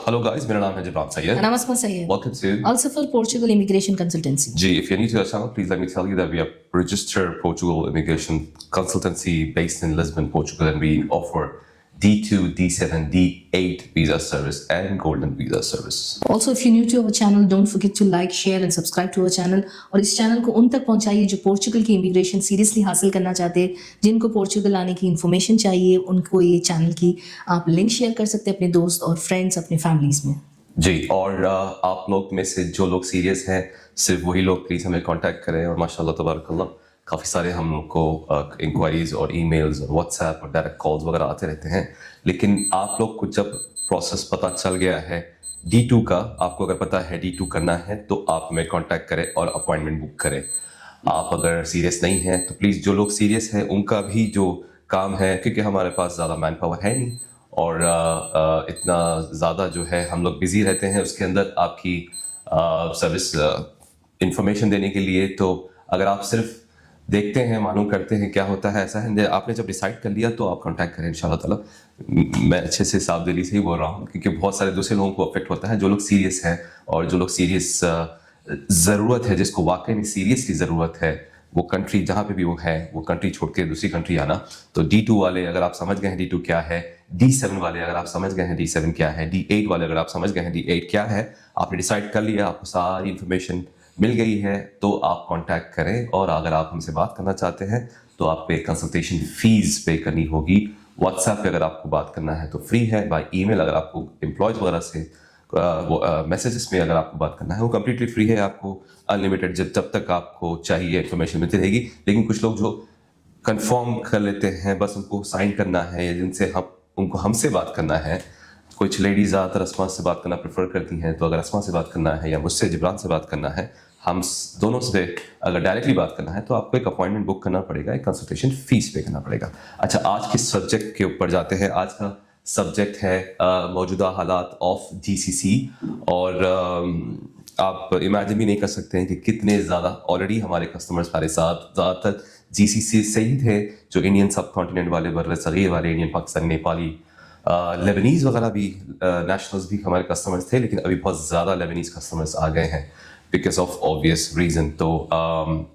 Hello guys, मेरा नाम है Jibran Syed. And I'm Asma Sayyed. Welcome to Also for Portugal Immigration Consultancy. G. If you're new to our channel, please let me tell you that we are registered Portugal immigration consultancy based in Lisbon, Portugal, and we offer D2, D7, D8 visa service and golden visa service. Also, if you're new to our channel, don't forget to like, share and subscribe to our channel. और इस channel को उन तक पहुंचाइए जो Portugal की immigration seriously हासिल करना चाहते हैं, जिनको पोर्चुगल आने की इन्फॉर्मेशन चाहिए, उनको ये चैनल की आप लिंक शेयर कर सकते हैं अपने दोस्त और फ्रेंड्स, अपने फैमिलीज में. जी, और आप लोग में से जो लोग सीरियस हैं सिर्फ वही लोग प्लीज़ हमें कांटेक्ट करें. और माशाल्लाह तबारकल्लाह काफ़ी सारे हम लोग को इंक्वायरीज और ईमेल्स और व्हाट्सएप और डायरेक्ट कॉल्स वगैरह आते रहते हैं. लेकिन आप लोग को जब प्रोसेस पता चल गया है D2 का, आपको अगर पता है D2 करना है तो आप हमें कांटेक्ट करें और अपॉइंटमेंट बुक करें. आप अगर सीरियस नहीं हैं तो प्लीज़ जो लोग सीरियस हैं उनका भी जो काम है, क्योंकि हमारे पास ज़्यादा मैन पावर है नहीं और इतना ज़्यादा जो है हम लोग बिज़ी रहते हैं उसके अंदर आपकी सर्विस इंफॉर्मेशन देने के लिए. तो अगर आप सिर्फ देखते हैं, मालूम करते हैं क्या होता है, ऐसा है, आपने जब डिसाइड कर लिया तो आप कांटेक्ट करें इंशाल्लाह ताला. मैं अच्छे से साफ दिली से ही बोल रहा हूँ क्योंकि बहुत सारे दूसरे लोगों को अफेक्ट होता है. जो लोग सीरियस हैं और जो लोग सीरियस ज़रूरत है, जिसको वाकई में सीरियसली ज़रूरत है, वो कंट्री जहाँ पे भी वो है वो कंट्री छोड़ के दूसरी कंट्री आना. तो D2 वाले अगर आप समझ गए हैं D2 क्या है, D7 वाले अगर आप समझ गए हैं D7 क्या है, D8 वाले अगर आप समझ गए हैं D8 क्या है, आपने डिसाइड कर लिया, आपको सारी इन्फॉर्मेशन मिल गई है, तो आप कांटेक्ट करें. और अगर आप हमसे बात करना चाहते हैं तो आप पे कंसल्टेशन फीस पे करनी होगी. व्हाट्सएप पे अगर आपको बात करना है तो फ्री है. बाय ईमेल अगर आपको एम्प्लॉयज़ वगैरह से मैसेजेस में अगर आपको बात करना है वो कम्प्लीटली फ्री है. आपको अनलिमिटेड जब तक आपको चाहिए इन्फॉर्मेशन मिलती रहेगी. लेकिन कुछ लोग जो कंफर्म कर लेते हैं, बस उनको साइन करना है या जिनसे उनको हमसे बात करना है. कुछ लेडीज़ ज़्यादातर अस्मा से बात करना प्रेफर करती हैं, तो अगर अस्मा से बात करना है या मुझसे जिब्रान से बात करना है, हम दोनों से अगर डायरेक्टली बात करना है तो आपको एक अपॉइंटमेंट बुक करना पड़ेगा, एक कंसल्टेशन फीस पे करना पड़ेगा. अच्छा, आज के सब्जेक्ट के ऊपर जाते हैं. आज का सब्जेक्ट है मौजूदा हालात ऑफ GCC. और आप इमेजिन भी नहीं कर सकते हैं कि कितने ज़्यादा ऑलरेडी हमारे कस्टमर्स हमारे साथ ज़्यादातर GCC से ही थे, जो इंडियन सब कॉन्टिनेंट वाले, बर्र सगीर वाले, इंडियन, पाकिस्तानी, नेपाली, लेबनीज़ वगैरह भी नेशनल्स भी हमारे कस्टमर्स थे. लेकिन अभी बहुत ज़्यादा लेबनीज़ कस्टमर्स आ गए हैं बिकॉज ऑफ ऑब्वियस रीज़न. तो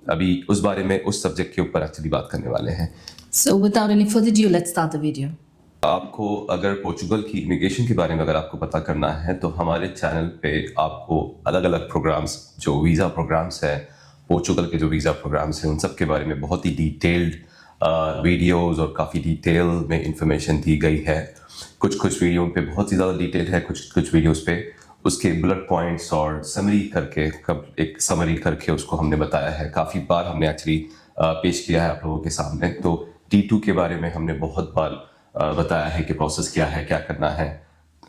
अभी उस बारे में, उस सब्जेक्ट के ऊपर एक्चुअली बात करने वाले हैं. So without any further ado, let's start the video. आपको अगर पोर्चुगल की इमिग्रेशन के बारे में अगर आपको पता करना है तो हमारे चैनल पे आपको अलग अलग प्रोग्राम्स, जो वीज़ा प्रोग्राम्स है, पोर्चुगल के जो वीज़ा प्रोग्राम्स हैं, उन सब के बारे में बहुत ही डिटेल्ड वीडियोस और काफ़ी डिटेल में इंफॉर्मेशन दी गई है. कुछ वीडियो पे बहुत ही ज़्यादा डिटेल है, कुछ वीडियोस पे उसके बुलेट पॉइंट्स और समरी करके, एक समरी करके उसको हमने बताया है. काफ़ी बार हमने एक्चुअली पेश किया है आप लोगों के सामने. तो D2 के बारे में हमने बहुत बार बताया है कि प्रोसेस क्या है, क्या करना है,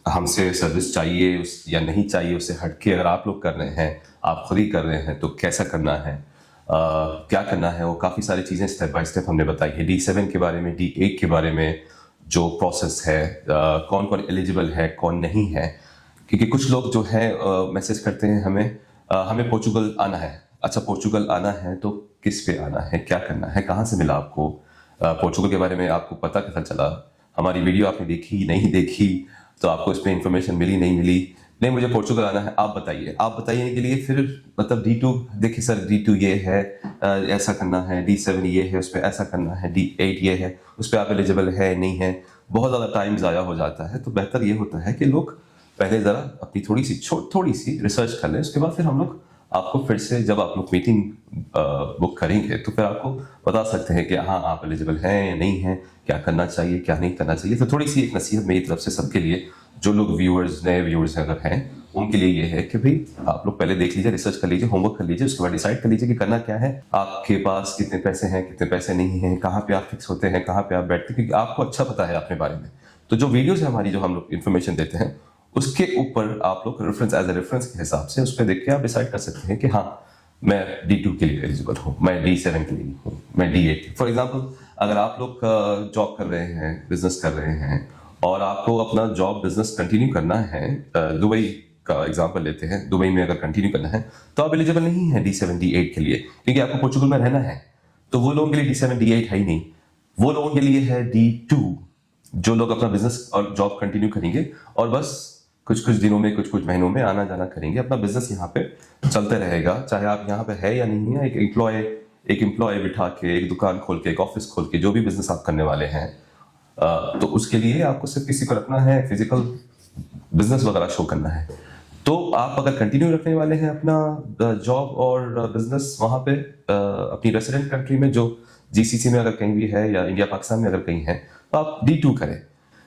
हमसे सर्विस चाहिए या नहीं चाहिए, उससे हटके अगर आप लोग कर रहे हैं, आप खुद ही कर रहे हैं, तो कैसा करना है, क्या करना है, वो काफ़ी सारी चीज़ें स्टेप बाय स्टेप हमने बताई है. D7 के बारे में, D8 के बारे में जो प्रोसेस है, कौन कौन एलिजिबल है, कौन नहीं है. क्योंकि कुछ लोग जो है मैसेज करते हैं हमें पोर्चुगल आना है. अच्छा, पोर्चुगल आना है तो किस पे आना है, क्या करना है, कहाँ से मिला आपको पोर्चुगल के बारे में, आपको पता कैसा चला, हमारी वीडियो आपने देखी नहीं देखी, तो आपको इसमें इंफॉर्मेशन मिली नहीं मिली. नहीं, मुझे पोर्चुगल आना है, आप बताइए के लिए फिर मतलब D2 देखिए सर, D2 ये है, ऐसा करना है, D7 ये है, उस पर ऐसा करना है, D8 ये है, उस पर आप एलिजिबल है नहीं है. बहुत ज़्यादा टाइम ज़ाया हो जाता है. तो बेहतर ये होता है कि लोग पहले ज़रा अपनी थोड़ी सी रिसर्च कर लें. उसके बाद फिर हम लोग आपको फिर से, जब आप लोग मीटिंग बुक करेंगे तो फिर आपको बता सकते हैं कि हाँ, आप एलिजिबल हैं या नहीं हैं, क्या करना चाहिए, क्या नहीं करना चाहिए. तो थोड़ी सी एक नसीहत मेरी तरफ से सबके लिए, जो लोग नए व्यूअर्स अगर हैं, उनके लिए ये है कि भाई आप लोग पहले देख लीजिए, रिसर्च कर लीजिए, होमवर्क कर लीजिए, उसके बाद डिसाइड कर लीजिए कि करना क्या है, आपके पास कितने पैसे हैं, कितने पैसे नहीं हैं, कहाँ पे आप फिक्स होते हैं, कहाँ पे आप बैठते हैं, क्योंकि आपको अच्छा पता है अपने बारे में. तो जो वीडियोज़ है हमारी, जो हम लोग इन्फॉर्मेशन देते हैं, उसके ऊपर आप लोग रेफरेंस, एज ए रेफरेंस के हिसाब से उस पर देख के आप डिसाइड कर सकते हैं कि हाँ, मैं D2 के लिए एलिजिबल हूँ, मैं D7 के लिए हूँ, मैं D8. फॉर एग्जांपल, अगर आप लोग जॉब कर रहे हैं, बिजनेस कर रहे हैं और आपको अपना जॉब बिजनेस कंटिन्यू करना है, दुबई का एग्जांपल लेते हैं, दुबई में अगर कंटिन्यू करना है तो आप एलिजिबल नहीं है D7 D8 के लिए, क्योंकि आपको पोर्चुगल में रहना है. तो वो लोगों के लिए D7 D8 है ही नहीं. वो लोगों के लिए है D2, जो लोग अपना बिजनेस और जॉब कंटिन्यू करेंगे और बस कुछ कुछ दिनों में, कुछ कुछ महीनों में आना जाना करेंगे। अपना बिजनेस यहाँ पे चलते रहेगा, चाहे आप यहाँ पे है या नहीं है। एक एम्प्लॉय बिठा के, एक दुकान खोल के, एक ऑफिस खोल के, जो भी बिजनेस आप करने वाले हैं, तो उसके लिए आपको सिर्फ किसी को रखना है, फिजिकल बिजनेस वगैरह शो करना है। तो आप अगर कंटिन्यू रखने वाले हैं अपना जॉब और बिजनेस वहाँ पे अपनी रेसिडेंट कंट्री में, जो जीसीसी में अगर कहीं भी है या इंडिया पाकिस्तान में अगर कहीं है, तो आप D2 करें।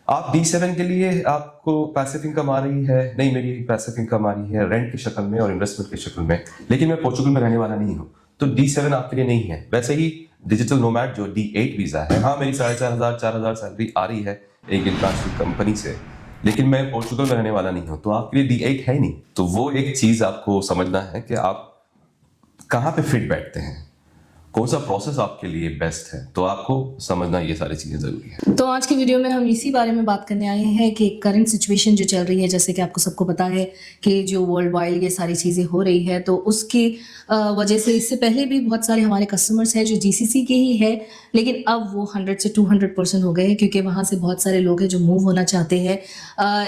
आप D7 के लिए आपको पैसिव इनकम आ रही है, नहीं मेरी पैसिव इनकम आ रही है रेंट की शक्ल में और इन्वेस्टमेंट की शक्ल में, लेकिन मैं पोर्चुगल में रहने वाला नहीं हूँ, तो D7 आपके लिए नहीं है। वैसे ही डिजिटल नोमैड जो D8 वीजा है, हाँ मेरी 4,500 सैलरी आ रही है एक इंटरनेशनल कंपनी से, लेकिन मैं पोर्चुगल में रहने वाला नहीं हूँ, तो आपके लिए D8 है ही नहीं। तो वो एक चीज आपको समझना है कि आप कहाँ पे फिट बैठते हैं, कौन सा प्रोसेस आपके लिए बेस्ट है, तो आपको समझना ये सारी चीजें जरूरी है। तो आज की वीडियो में हम इसी बारे में बात करने आए हैं कि करंट सिचुएशन जो चल रही है, जैसे कि आपको सबको पता है कि जो वर्ल्ड वाइड ये सारी चीज़ें हो रही है, तो उसकी वजह से इससे पहले भी बहुत सारे हमारे कस्टमर्स हैं जो जीसीसी के ही है, लेकिन अब वो 100 से 200% हो गए हैं, क्योंकि वहाँ से बहुत सारे लोग हैं जो मूव होना चाहते हैं।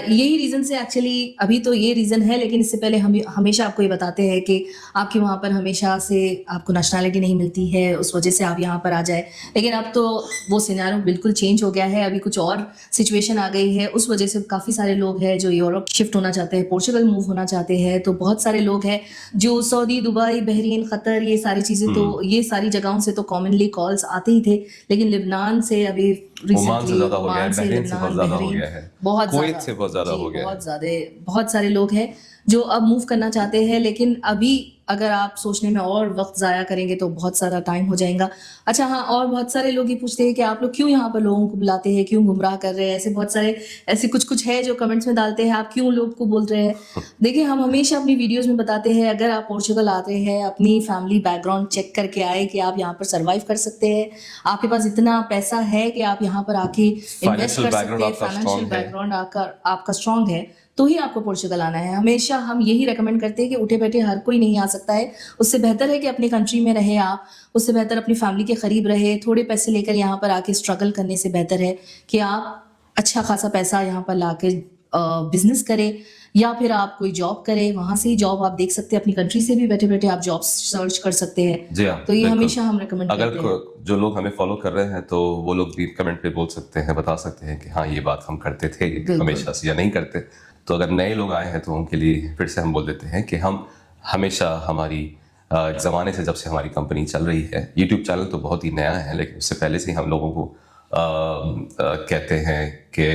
यही रीज़न से एक्चुअली अभी तो ये रीज़न है, लेकिन इससे पहले हम हमेशा आपको ये बताते हैं कि आपके वहाँ पर हमेशा से आपको नेशनैलिटी नहीं मिलती है, उस वजह से आप यहाँ पर आ जाए। लेकिन अब तो वो सिनेरियो बिल्कुल चेंज हो गया है, अभी कुछ और सिचुएशन आ गई है, उस वजह से काफ़ी सारे लोग हैं जो यूरोप शिफ्ट होना चाहते हैं, पोर्चुगल मूव होना चाहते हैं। तो बहुत सारे लोग हैं जो सऊदी, दुबई, बहरीन, कतर, ये सारी चीज़ें, तो ये सारी जगहों से तो कॉमनली कॉल्स आते ही थे, लेकिन लिबनान से अभी ओमान से ज्यादा हो गया है, बहरीन से बहुत ज्यादा हो गया है, बहुत कुवैत से बहुत ज्यादा हो गया है। बहुत ज्यादा, बहुत सारे लोग हैं जो अब मूव करना चाहते हैं, लेकिन अभी अगर आप सोचने में और वक्त ज़ाया करेंगे तो बहुत सारा टाइम हो जाएगा। अच्छा हाँ, और बहुत सारे लोग ये पूछते हैं कि आप लोग क्यों यहाँ पर लोगों को बुलाते हैं, क्यों गुमराह कर रहे हैं, ऐसे बहुत सारे ऐसे कुछ है जो कमेंट्स में डालते हैं, आप क्यों लोग को बोल रहे हैं। देखिए, हम हमेशा अपनी वीडियोज़ में बताते हैं, अगर आप पोर्चुगल आते हैं, अपनी फैमिली बैकग्राउंड चेक करके आए कि आप यहाँ पर सर्वाइव कर सकते हैं, आपके पास इतना पैसा है कि आप यहाँ पर आके इन्वेस्ट कर सकते हैं, फाइनेंशियल बैकग्राउंड आपका स्ट्रांग है, तो ही आपको पोर्चुगल आना है। हमेशा हम यही रेकमेंड करते हैं कि उठे बैठे हर कोई नहीं आ सकता है, उससे बेहतर है कि अपनी कंट्री में रहे आप, उससे बेहतर अपनी फैमिली के करीब रहे। थोड़े पैसे लेकर यहाँ पर आके स्ट्रगल करने से बेहतर है कि आप अच्छा खासा पैसा यहाँ पर ला के बिजनेस करें, या फिर आप कोई जॉब करें, वहाँ से ही जॉब आप देख सकते हैं, अपनी कंट्री से भी बैठे बैठे आप जॉब सर्च कर सकते हैं। जी हाँ, तो ये बिल्कुल। हमेशा हम रेकमेंड करते हैं। अगर जो लोग हमें फॉलो कर रहे हैं तो वो लोग भी कमेंट पे बोल सकते हैं, बता सकते हैं कि हाँ ये बात हम करते थे हमेशा से या नहीं करते। तो अगर नए लोग आए हैं तो उनके लिए फिर से हम बोल देते हैं कि हम हमेशा हमारी एक ज़माने से, जब से हमारी कंपनी चल रही है, यूट्यूब चैनल तो बहुत ही नया है, लेकिन उससे पहले से ही हम लोगों को कहते हैं कि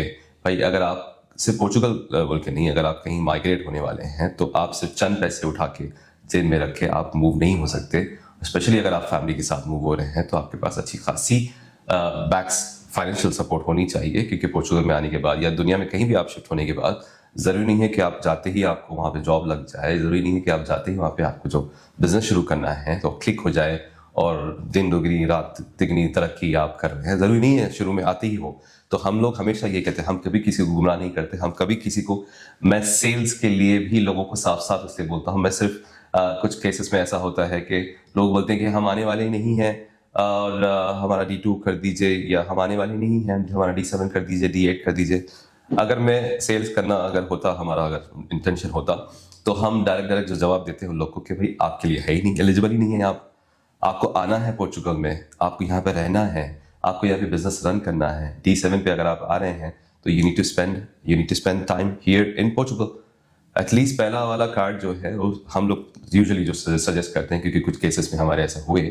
भाई अगर आप सिर्फ पोर्चुगल बोल के नहीं, अगर आप कहीं माइग्रेट होने वाले हैं तो आप सिर्फ चंद पैसे उठा के जेब में रख के आप मूव नहीं हो सकते। स्पेशली अगर आप फैमिली के साथ मूव हो रहे हैं तो आपके पास अच्छी खासी बैक्स फाइनेंशियल सपोर्ट होनी चाहिए, क्योंकि पोर्चुगल में आने के बाद या दुनिया में कहीं भी आप शिफ्ट होने के बाद ज़रूरी नहीं है कि आप जाते ही आपको वहाँ पे जॉब लग जाए, ज़रूरी नहीं है कि आप जाते ही वहाँ पे आपको जो बिजनेस शुरू करना है तो क्लिक हो जाए और दिन दुगनी रात तिगनी तरक्की आप कर रहे हैं, ज़रूरी नहीं है शुरू में आते ही हो। तो हम लोग हमेशा ये कहते हैं, हम कभी किसी को गुमराह नहीं करते, हम कभी किसी को, मैं सेल्स के लिए भी लोगों को साफ साफ इसलिए बोलता हूँ, मैं सिर्फ कुछ केसेस में ऐसा होता है कि लोग बोलते हैं कि हम आने वाले ही नहीं हैं और हमारा D2 कर दीजिए, या हम आने वाले नहीं हैं, हमारा D7 कर दीजिए, D8 कर दीजिए। अगर मैं सेल्स करना अगर होता, हमारा अगर इंटेंशन होता, तो हम डायरेक्ट जो जवाब देते हैं उन लोग को कि भाई आपके लिए है ही नहीं, एलिजिबल ही नहीं है, आपको आना है पोर्चुगल में, आपको यहाँ पे रहना है, आपको यहाँ पे बिजनेस रन करना है। D7 पे अगर आप आ रहे हैं तो you need to spend time here in Portugal. At least पहला वाला कार्ड जो है वो हम लोग यूजुअली जो सजेस्ट करते हैं, क्योंकि कुछ केसेस में हमारे ऐसे हुए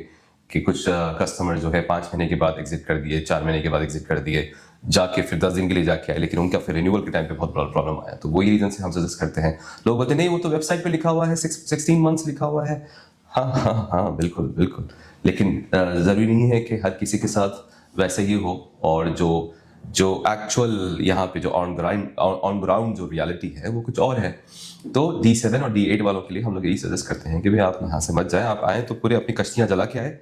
कि कुछ कस्टमर जो है 5 महीने के बाद एग्जिट कर दिए, 4 महीने के बाद एग्जिट कर दिए, जाके फिर 10 दिन के लिए जाके आए, लेकिन उनका फिर रिन्यूअल के टाइम पे बहुत प्रॉब्लम आया। तो वही रीजन से हम सजेस्ट करते हैं। लोग बोलते नहीं वो तो वेबसाइट पे लिखा हुआ है 16 मंथ्स लिखा हुआ है। हाँ बिल्कुल बिल्कुल, लेकिन ज़रूरी नहीं है कि हर किसी के साथ वैसे ही हो, और जो एक्चुअल यहाँ पे जो ऑन ग्राउंड जो रियलिटी है वो कुछ और है। तो D7 और D8 वालों के लिए हम लोग यही सजेस्ट करते हैं कि भाई आप यहाँ से मत जाएं, आप आए तो पूरे अपनी कश्तियाँ जला के आए,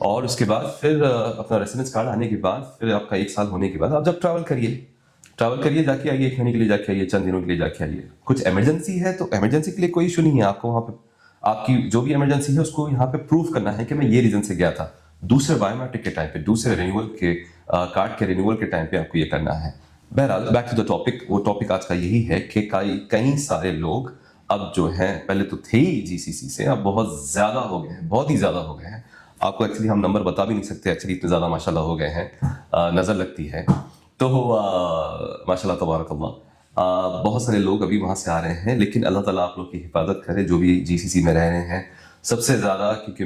और उसके बाद फिर अपना रेसिडेंस कार्ड आने के बाद फिर आपका 1 साल होने के बाद आप जब ट्रैवल करिए जाके आइए, 1 महीने के लिए जाके आइए, चंद दिनों के लिए जाके आइए। कुछ इमरजेंसी है तो इमरजेंसी के लिए कोई इशू नहीं है, आपको वहाँ पे आपकी जो भी इमरजेंसी है उसको यहाँ पे प्रूव करना है कि मैं ये रीजन से गया था। दूसरे बायोमेट्रिक के टाइम पे, दूसरे रिन्यूअल के कार्ड के रिन्यूअल के टाइम पे आपको ये करना है। बहरहाल बैक टू द टॉपिक, वो टॉपिक आज का यही है कि कई सारे लोग अब जो हैं, पहले तो थे ही जीसीसी से, अब बहुत ज़्यादा हो गए हैं, बहुत ही ज़्यादा हो गए हैं। आपको एक्चुअली हम नंबर बता भी नहीं सकते, एक्चुअली इतने ज़्यादा माशाल्लाह हो गए हैं, नज़र लगती है। तो माशाल्लाह तबारकल्लाह, बहुत सारे लोग अभी वहाँ से आ रहे हैं, लेकिन अल्लाह ताला आप लोग की हिफाजत करे जो भी जीसीसी में रह रहे हैं। सबसे ज़्यादा क्योंकि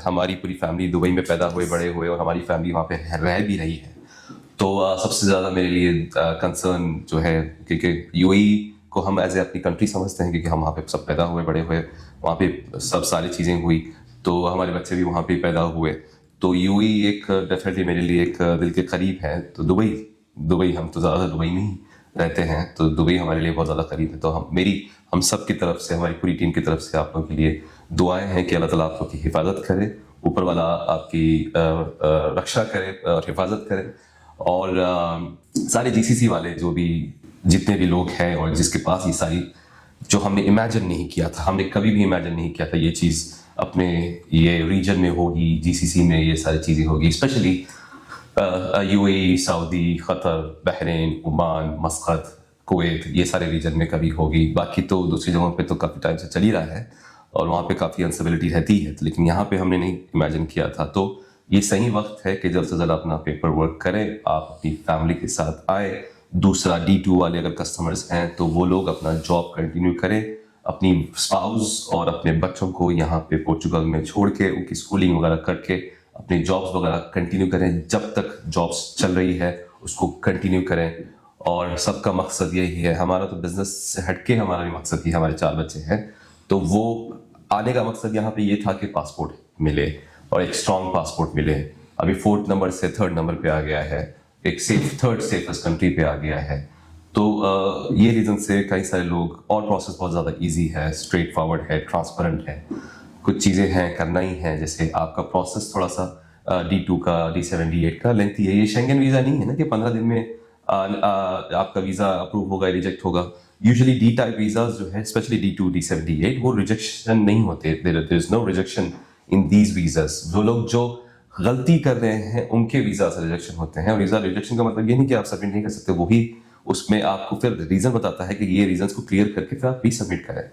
हमारी पूरी फैमिली दुबई में पैदा हुए बड़े हुए और हमारी फैमिली वहाँ पे रह भी रही है, तो सबसे ज़्यादा मेरे लिए कंसर्न जो है, क्योंकि यूएई को हम एज ए अपनी कंट्री समझते हैं, क्योंकि हम वहाँ पे सब पैदा हुए बड़े हुए, वहाँ पे सब सारी चीज़ें हुई, तो हमारे बच्चे भी वहाँ पे पैदा हुए, तो यूएई एक डेफिनेटली मेरे लिए एक दिल के करीब है। तो दुबई हम तो ज़्यादा दुबई में ही रहते हैं, तो दुबई हमारे लिए बहुत ज़्यादा करीब है। तो हम सब की तरफ से, हमारी पूरी टीम की तरफ से आप लोगों के लिए दुआएं हैं कि अल्लाह ताला आप लोग की हिफाजत करे, ऊपर वाला आपकी रक्षा करे और हिफाजत करे। और सारे जीसीसी वाले जो भी जितने भी लोग हैं और जिसके पास ये सारी, जो हमने इमेजिन नहीं किया था, हमने कभी भी इमेजिन नहीं किया था ये चीज़ अपने ये रीजन में होगी, जीसीसी में ये सारी चीज़ें होगी, specially UAE, Saudi, Qatar, Bahrain, Oman, मस्कत, Kuwait, ये सारे रीजन में कभी होगी। बाकी तो दूसरी जगहों पे तो काफ़ी टाइम से चल ही रहा है और वहाँ पे काफ़ी अनस्टेबिलिटी रहती है, लेकिन यहाँ पे हमने नहीं इमेजिन किया था। तो ये सही वक्त है कि जल्द से जल्द अपना पेपर वर्क करें, आप अपनी फैमिली के साथ आए। दूसरा, D2 वाले अगर कस्टमर्स हैं तो वो लोग अपना जॉब कंटिन्यू करें, अपनी स्पाउस और अपने बच्चों को यहाँ पे पोर्चुगल में छोड़ के उनकी स्कूलिंग वगैरह करके अपने जॉब्स वगैरह कंटिन्यू करें। जब तक जॉब्स चल रही है उसको कंटिन्यू करें, और सबका मकसद यही है। हमारा तो बिजनेस से हटके हमारा भी मकसद ही, हमारे 4 बच्चे हैं, तो वो आने का मकसद यहाँ पे ये था कि पासपोर्ट मिले और एक स्ट्रॉन्ग पासपोर्ट मिले। अभी 4th नंबर से 3rd नंबर पे आ गया है, एक 3rd सेफेस्ट कंट्री पे आ गया है। तो ये रीज़न से कई सारे लोग, और प्रोसेस बहुत ज़्यादा इजी है, स्ट्रेट फॉरवर्ड है, ट्रांसपेरेंट है। कुछ चीज़ें हैं करना ही है, जैसे आपका प्रोसेस थोड़ा सा D2 का, D7, D8 का लेंथी है। ये शेंगन वीज़ा नहीं है ना कि 15 दिन में आपका वीज़ा अप्रूव होगा, रिजेक्ट होगा। यूजुअली डी टाइप वीज़ाज जो है, स्पेशली D2, D7, D8, वो रिजेक्शन नहीं होते, there is no rejection in these visas. जो लोग जो गलती कर रहे हैं उनके वीज़ा से रिजेक्शन होते हैं, और वीज़ा रिजेक्शन का मतलब ये नहीं कि आप सबमिट नहीं कर सकते, वही उसमें आपको फिर रीज़न बताता है कि ये रीजंस को क्लियर करके फिर आप सबमिट करें।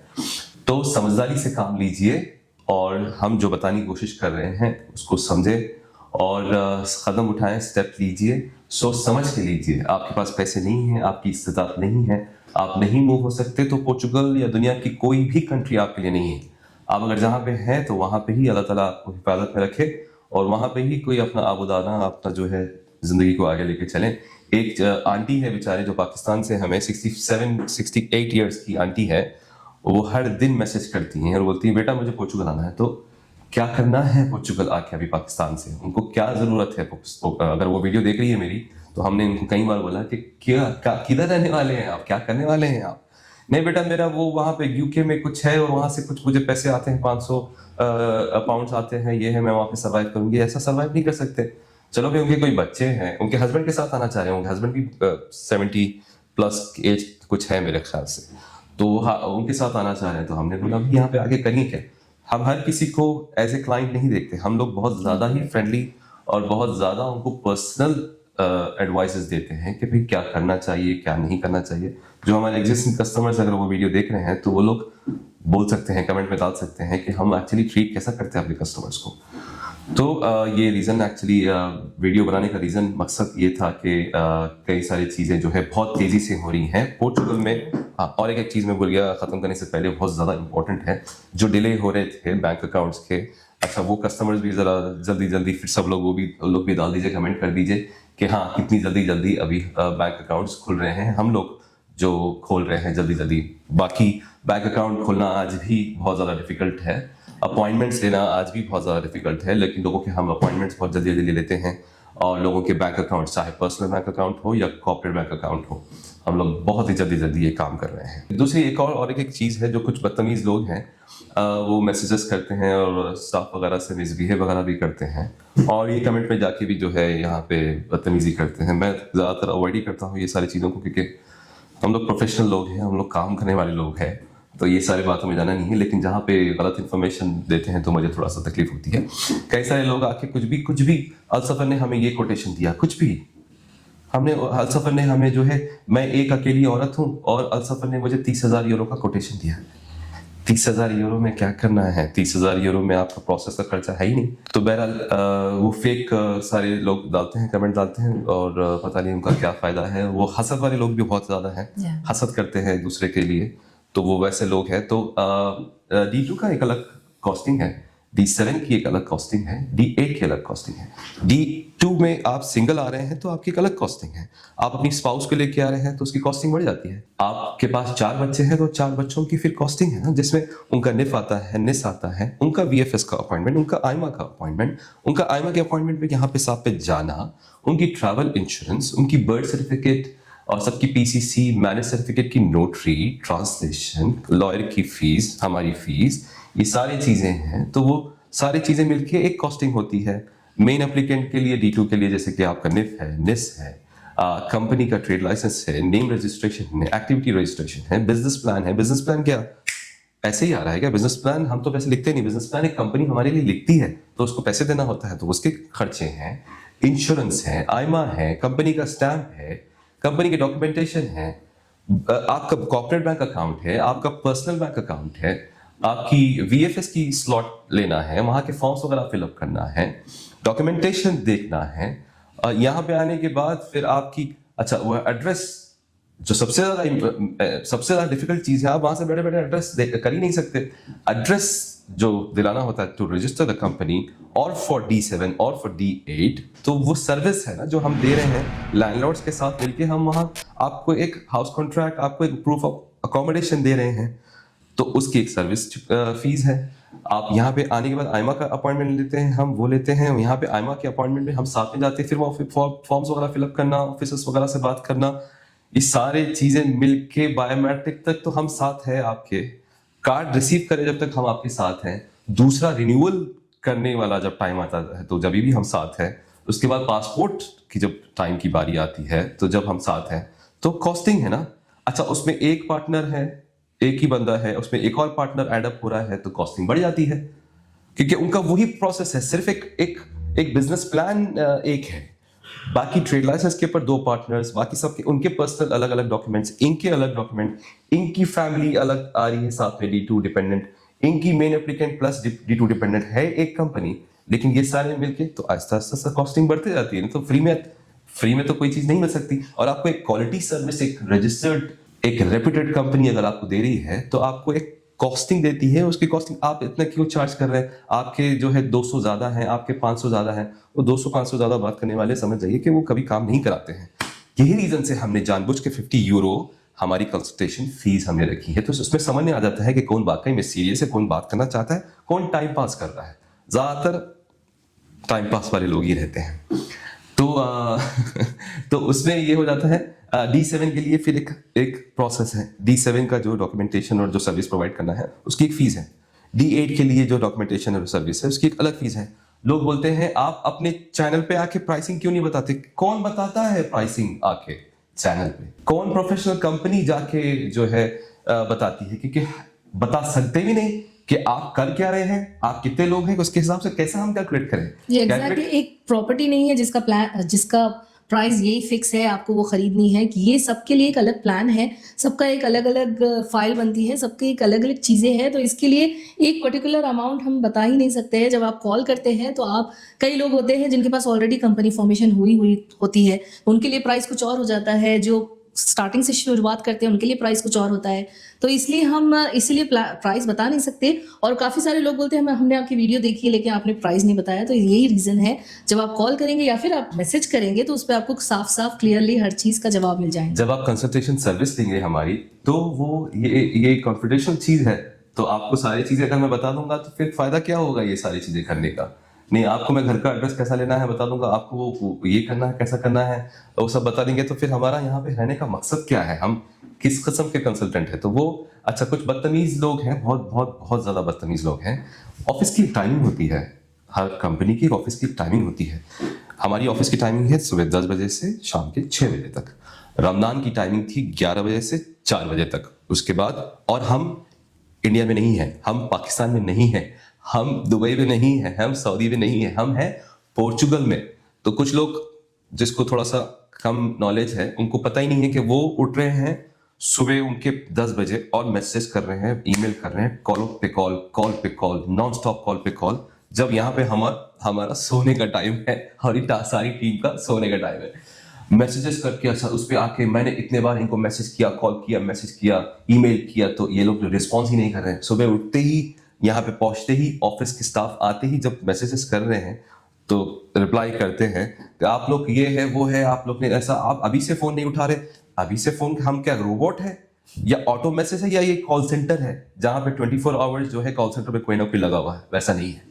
तो समझदारी से काम लीजिए, और हम जो बताने की कोशिश कर रहे हैं उसको समझें और कदम उठाएं, स्टेप लीजिए, सोच समझ के लीजिए। आपके पास पैसे नहीं है, आपकी इस्तेताअत नहीं है, आप नहीं मूव हो सकते, तो पोर्चुगल या दुनिया की कोई भी कंट्री आपके लिए नहीं है। आप अगर जहाँ पे हैं तो वहाँ पे ही अल्लाह ताला आपको हिफाजत में रखे, और वहाँ पे ही कोई अपना आबूदाना, अपना जो है ज़िंदगी को आगे लेके चलें। एक आंटी है बेचारे जो पाकिस्तान से, हमें 68 ईयर्स की आंटी है, वो हर दिन मैसेज करती हैं और बोलती हैं बेटा मुझे पोर्चुगल आना है। तो क्या करना है पोर्चुगल आके अभी पाकिस्तान से, उनको क्या ज़रूरत है? अगर वो वीडियो देख रही है मेरी, तो हमने उनको कई बार बोला कि किधर रहने वाले हैं आप, क्या करने वाले हैं आप? नहीं बेटा, मेरा वो वहाँ पे यूके में कुछ है और वहाँ से कुछ मुझे पैसे आते हैं, 500 पाउंड्स आते हैं, ये है, मैं वहाँ पे सर्वाइव करूँगी। ऐसा सर्वाइव नहीं कर सकते। चलो भाई, उनके कोई बच्चे हैं, उनके हस्बैंड के साथ आना चाह रहे हैं, उनके हस्बैंड भी 70+ एज कुछ है मेरे ख्याल से, तो हाँ उनके साथ आना चाह रहे हैं। तो हमने बोला भाई यहाँ पे आगे करिए क्या? हम हर किसी को एज ए क्लाइंट नहीं देखते, हम लोग बहुत ज़्यादा ही फ्रेंडली और बहुत ज़्यादा उनको पर्सनल एडवाइसेस देते हैं कि भाई क्या करना चाहिए, क्या नहीं करना चाहिए। जो हमारे एग्जिस्टिंग कस्टमर्स अगर वो वीडियो देख रहे हैं तो वो लोग बोल सकते हैं, कमेंट में डाल सकते हैं कि हम एक्चुअली ट्रीट कैसा करते हैं अपने कस्टमर्स को। तो ये रीज़न एक्चुअली वीडियो बनाने का रीज़न, मकसद ये था कि कई सारी चीज़ें जो है बहुत तेज़ी से हो रही हैं पोर्चुगल में। हाँ, और एक चीज़ मैं भूल गया ख़त्म करने से पहले, बहुत ज़्यादा इंपॉर्टेंट है, जो डिले हो रहे थे बैंक अकाउंट्स के। अच्छा, वो कस्टमर्स भी ज़रा जल्दी फिर सब लोग वो लोग भी डाल दीजिए, कमेंट कर दीजिए कि हाँ कितनी जल्दी अभी बैंक अकाउंट्स खुल रहे हैं। हम लोग जो खोल रहे हैं जल्दी। बाकी बैंक अकाउंट खोलना आज भी बहुत ज़्यादा डिफ़िकल्ट है, अपॉइंटमेंट्स लेना आज भी बहुत ज़्यादा डिफिकल्ट है, लेकिन लोगों के हम अपॉइंटमेंट्स बहुत जल्दी ले लेते हैं, और लोगों के बैंक अकाउंट, चाहे पर्सनल बैंक अकाउंट हो या कॉर्पोरेट बैंक अकाउंट हो, हम लोग बहुत ही जल्दी ये काम कर रहे हैं। दूसरी एक और एक चीज़ है, जो कुछ बदतमीज़ लोग हैं वो मैसेजेस करते हैं और स्टाफ वगैरह से मिसबिहेव वगैरह भी करते हैं, और ये कमेंट में जाके भी जो है यहाँ पे बदतमीज़ी करते हैं। मैं ज़्यादातर अवॉइड ही करता हूँ ये सारी चीज़ों को, क्योंकि हम लोग प्रोफेशनल लोग हैं, हम लोग काम करने वाले लोग हैं, तो ये सारी बातों में जाना नहीं है। लेकिन जहाँ पे गलत इन्फॉर्मेशन देते हैं तो मुझे थोड़ा सा तकलीफ होती है। कई सारे लोग आके कुछ भी अलसफर ने हमें ये कोटेशन दिया, कुछ भी, हमने अलसफर ने हमें जो है, मैं एक अकेली औरत हूँ और अलसफर ने मुझे 30,000 यूरो का कोटेशन दिया। 30,000 यूरो में क्या करना है? 30,000 यूरो में आपका प्रोसेस का खर्चा है ही नहीं। तो बहरहाल वो फेक सारे लोग डालते हैं, कमेंट डालते हैं और पता नहीं उनका क्या फायदा है। वो हसद वाले लोग भी बहुत ज्यादा हैं, हसद करते हैं एक दूसरे के लिए, तो वो वैसे लोग हैं। तो D2 का एक अलग कॉस्टिंग है, D7 की एक अलग कॉस्टिंग है, D8 की अलग कॉस्टिंग है। D2 में आप सिंगल आ रहे हैं तो आपकी एक अलग कॉस्टिंग है। आप अपनी स्पाउस को लेके आ रहे हैं तो उसकी कॉस्टिंग बढ़ जाती है। आपके पास 4 बच्चे हैं तो 4 बच्चों की फिर कॉस्टिंग है ना, जिसमें उनका निफ आता है, निस आता है, उनका VFS का अपॉइंटमेंट, उनका आइमा का अपॉइंटमेंट, उनका आइमा के अपॉइंटमेंट पे यहाँ पे साथ पे जाना, उनकी ट्रैवल इंश्योरेंस, उनकी बर्थ सर्टिफिकेट और सबकी PCC, मैरिज सर्टिफिकेट की नोटरी, ट्रांसलेशन, लॉयर की फीस, हमारी फीस, ये सारी चीजें हैं। तो वो सारी चीजें मिलके एक कॉस्टिंग होती है। मेन एप्लीकेंट के लिए D2 के लिए जैसे कि आपका निफ है, निस है, कंपनी का ट्रेड लाइसेंस है, नेम रजिस्ट्रेशन है, एक्टिविटी रजिस्ट्रेशन है, बिजनेस प्लान है। बिजनेस प्लान क्या ऐसे ही आ रहा है क्या? बिजनेस प्लान हम तो वैसे लिखते नहीं, बिजनेस प्लान एक कंपनी हमारे लिए लिखती है तो उसको पैसे देना होता है, तो उसके खर्चे हैं। इंश्योरेंस है, आइमा है, कंपनी का स्टैंप है, कंपनी की डॉक्यूमेंटेशन है, आपका कॉर्पोरेट बैंक अकाउंट है, आपका पर्सनल बैंक अकाउंट है, आपकी VFS की स्लॉट लेना है, वहां के फॉर्म्स वगैरह फिलअप करना है, डॉक्यूमेंटेशन देखना है। यहाँ पे आने के बाद फिर आपकी अच्छा वो एड्रेस, जो सबसे ज्यादा डिफिकल्ट चीज है, आप वहां से बैठे बैठे एड्रेस कर ही नहीं सकते। एड्रेस जो दिलाना होता है टू रजिस्टर द कंपनी और फॉर D7 और फॉर D8, तो वो सर्विस है ना जो हम दे रहे हैं लैंडलॉर्ड्स के साथ मिलके। हम वहां आपको एक हाउस कॉन्ट्रैक्ट, आपको एक प्रूफ ऑफ अकोमोडेशन दे रहे हैं, तो उसकी एक सर्विस फीस है। आप यहाँ पे आने के बाद आइमा का अपॉइंटमेंट लेते हैं, हम वो लेते हैं। यहाँ पे आइमा के अपॉइंटमेंट में हम साथ में जाते हैं, फिर वो फॉर्म्स वगैरह फिलअप करना, ऑफिसर्स वगैरह से बात करना, ये सारे चीजें मिलके बायोमेट्रिक तक तो हम साथ है आपके। कार्ड रिसीव करें जब तक हम आपके साथ हैं। दूसरा रिन्यूअल करने वाला जब टाइम आता है तो जब भी हम साथ हैं। उसके बाद पासपोर्ट की जब टाइम की बारी आती है तो जब हम साथ हैं, तो कॉस्टिंग है ना। अच्छा, उसमें एक पार्टनर है, एक ही बंदा है, उसमें एक और पार्टनर एड अप हो रहा है तो कॉस्टिंग बढ़ जाती है, क्योंकि उनका वही प्रोसेस है। सिर्फ एक बिजनेस प्लान एक है, बाकी ट्रेड लाइसेंस के ऊपर 2 पार्टनर्स, बाकी सबके उनके पर्सनल अलग अलग डॉक्यूमेंट्स, इनके अलग डॉक्यूमेंट, इनकी फैमिली अलग आ रही है साथ में D2 डिपेंडेंट, इनकी main applicant plus D2 dependent है एक कंपनी। लेकिन ये सारे मिलके तो आहिस्ता आहिस्ता कॉस्टिंग बढ़ती जाती है। तो फ्री में तो कोई चीज नहीं मिल सकती। और आपको एक क्वालिटी सर्विस, एक रजिस्टर्ड, एक रेप्यूटेड कंपनी अगर आपको दे रही है तो आपको एक कॉस्टिंग देती है। उसकी कॉस्टिंग आप इतना क्यों चार्ज कर रहे हैं? आपके जो है 200 ज्यादा है, आपके 500 ज्यादा है, वो 200-500 ज्यादा बात करने वाले समझ जाइए कि वो कभी काम नहीं कराते हैं। यही रीजन से हमने जानबूझ के 50 यूरो हमारी कंसल्टेशन फीस हमने रखी है। तो उसमें समझ में आ जाता है कि कौन वाकई में सीरियस है, कौन बात करना चाहता है, कौन टाइम पास कर रहा है। ज्यादातर टाइम पास वाले लोग ही रहते हैं। तो उसमें ये हो जाता है। D7 के लिए फिर एक प्रोसेस है। D7 का जो डॉक्यूमेंटेशन और जो सर्विस प्रोवाइड करना है उसकी एक फीस है। D8 के लिए जो डॉक्यूमेंटेशन और सर्विस है उसकी एक अलग फीस है। लोग बोलते हैं आप अपने चैनल पे आके प्राइसिंग क्यों नहीं बताते? कौन बताता है प्राइसिंग आके चैनल पे? कौन प्रोफेशनल कंपनी जाके जो है बताती है? क्योंकि बता सकते भी नहीं कि आप कर क्या रहे हैं, आप कितने लोग हैं, उसके हिसाब से कैसे हम कैलकुलेट करें। ये एग्जैक्टली एक प्रॉपर्टी नहीं है जिसका प्राइस यही फिक्स है, आपको वो खरीदनी है। कि ये सबके लिए एक अलग प्लान है, सबका एक अलग अलग फाइल बनती है, सबकी एक अलग अलग चीज़ें हैं। तो इसके लिए एक पर्टिकुलर अमाउंट हम बता ही नहीं सकते हैं। जब आप कॉल करते हैं तो आप, कई लोग होते हैं जिनके पास ऑलरेडी कंपनी फॉर्मेशन हुई होती है, उनके लिए प्राइस कुछ और हो जाता है। जो स्टार्टिंग से शुरुआत करते हैं उनके लिए प्राइस कुछ और होता है। तो इसलिए हम इसीलिए प्राइस बता नहीं सकते। और काफ़ी सारे लोग बोलते हैं हमने आपकी वीडियो देखी है लेकिन आपने प्राइस नहीं बताया। तो यही रीज़न है, जब आप कॉल करेंगे या फिर आप मैसेज करेंगे तो उस पर आपको साफ साफ क्लियरली हर चीज़ का जवाब मिल जाएगा। जब आप कंसल्टेशन सर्विस लेंगे हमारी, तो वो ये कॉन्फिडेंशियल चीज है। तो आपको सारी चीजें अगर मैं बता दूंगा तो फिर फायदा क्या होगा ये सारी चीजें करने का? नहीं, आपको मैं घर का एड्रेस कैसा लेना है बता दूंगा, आपको वो ये करना है, कैसा करना है, वो सब बता देंगे। तो फिर हमारा यहाँ पे रहने का मकसद क्या है? हम किस किस्म के कंसल्टेंट है? तो वो अच्छा, कुछ बदतमीज लोग हैं, बहुत बहुत बहुत ज्यादा बदतमीज लोग हैं। ऑफिस की टाइमिंग होती है, हर कंपनी की ऑफिस की टाइमिंग होती है। हमारी ऑफिस की टाइमिंग है सुबह 10 बजे से शाम के 6 बजे तक। रमजान की टाइमिंग थी 11 बजे से 4 बजे तक। उसके बाद, और हम इंडिया में नहीं है, हम पाकिस्तान में नहीं है, हम दुबई में नहीं है, हम सऊदी में नहीं है, हम हैं पोर्चुगल में। तो कुछ लोग जिसको थोड़ा सा कम नॉलेज है, उनको पता ही नहीं है कि वो उठ रहे हैं सुबह उनके 10 बजे और मैसेज कर रहे हैं, ईमेल कर रहे हैं, कॉल पे कॉल, नॉन स्टॉप कॉल पे कॉल, जब यहाँ पे हमारा सोने का टाइम है और ये सारी टीम का सोने का टाइम है। मैसेजेस करके अच्छा उस पर आके मैंने इतने बार इनको मैसेज किया, कॉल किया, मैसेज किया, ईमेल किया, तो ये लोग रिस्पॉन्स ही नहीं कर रहे हैं। सुबह उठते ही, यहाँ पे पहुंचते ही, ऑफिस के स्टाफ आते ही जब मैसेजेस कर रहे हैं तो रिप्लाई करते हैं कि आप लोग ये है वो है, आप लोग ने ऐसा, आप अभी से फोन नहीं उठा रहे, अभी से फोन, हम क्या रोबोट है या ऑटो मैसेज है या ये कॉल सेंटर है जहां पे 24 आवर्स जो है कॉल सेंटर पे कोई ना कोई लगा हुआ है? वैसा नहीं है।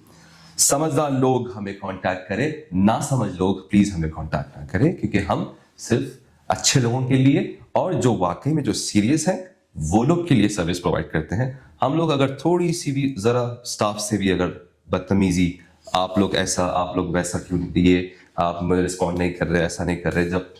समझदार लोग हमें कांटेक्ट करें, ना समझ लोग प्लीज हमें कांटेक्ट ना करें, क्योंकि हम सिर्फ अच्छे लोगों के लिए और जो वाकई में जो सीरियस है वो लोग के लिए सर्विस प्रोवाइड करते हैं। हम लोग अगर थोड़ी सी भी जरा स्टाफ से भी अगर बदतमीजी, आप लोग ऐसा, आप लोग वैसा क्यों, ये आप मुझे रिस्पॉन्ड नहीं कर रहे, ऐसा नहीं कर रहे, जब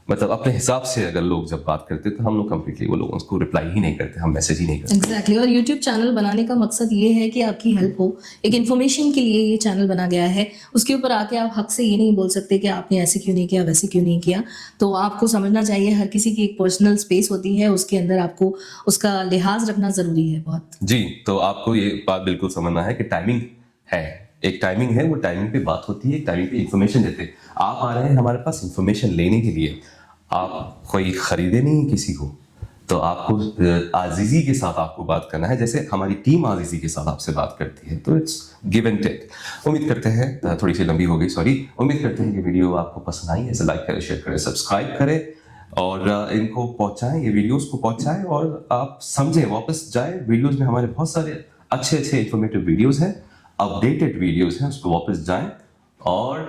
मतलब अपने हिसाब से अगर लोग जब बात करते तो हम लोग कंप्लीटली वो लोगों को रिप्लाई ही नहीं करते, हम मैसेज ही नहीं करते। एग्जैक्टली और यूट्यूब चैनल बनाने का मकसद ये है कि आपकी हेल्प हो, एक इन्फॉर्मेशन के लिए ये चैनल बना गया है। उसके ऊपर आके आप हक से ये नहीं बोल सकते कि आपने ऐसे क्यों नहीं किया, वैसे क्यों नहीं किया। तो आपको समझना चाहिए हर किसी की एक पर्सनल स्पेस होती है, उसके अंदर आपको उसका लिहाज रखना जरूरी है बहुत। जी, तो आपको ये बात बिल्कुल समझना है कि टाइमिंग है, एक टाइमिंग है, वो टाइमिंग पे बात होती है, एक टाइमिंग पे इन्फॉर्मेशन देते हैं। आप आ रहे हैं हमारे पास इन्फॉर्मेशन लेने के लिए, आप कोई खरीदे नहीं किसी को, तो आपको आजीजी के साथ आपको बात करना है, जैसे हमारी टीम आजीजी के साथ आपसे बात करती है, तो इट्स गिव एंड टेक। उम्मीद करते हैं, थोड़ी सी लंबी हो गई, सॉरी। उम्मीद करते हैं कि वीडियो आपको पसंद आई, ऐसे लाइक करें, शेयर करें, सब्सक्राइब करें और इनको पहुंचाएं, ये वीडियोस को पहुंचाएं और आप समझें, वापस जाएं। वीडियोस में हमारे बहुत सारे अच्छे अच्छे इंफॉर्मेटिव वीडियोस हैं, अपडेटेड वीडियोस हैं, उस पर वापस जाएं और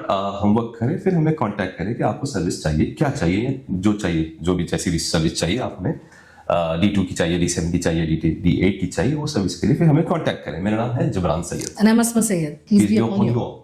होमवर्क करें, फिर हमें कांटेक्ट करें कि आपको सर्विस चाहिए, क्या चाहिए, जो चाहिए, जो भी जैसी भी सर्विस चाहिए, आप हमें D2 की चाहिए, D7 की चाहिए, D8 की चाहिए, वो सर्विस के लिए फिर हमें कांटेक्ट करें। मेरा नाम है Jibran Syed. And I'm Asma Sayed. Please be Peace be upon upon you. you all.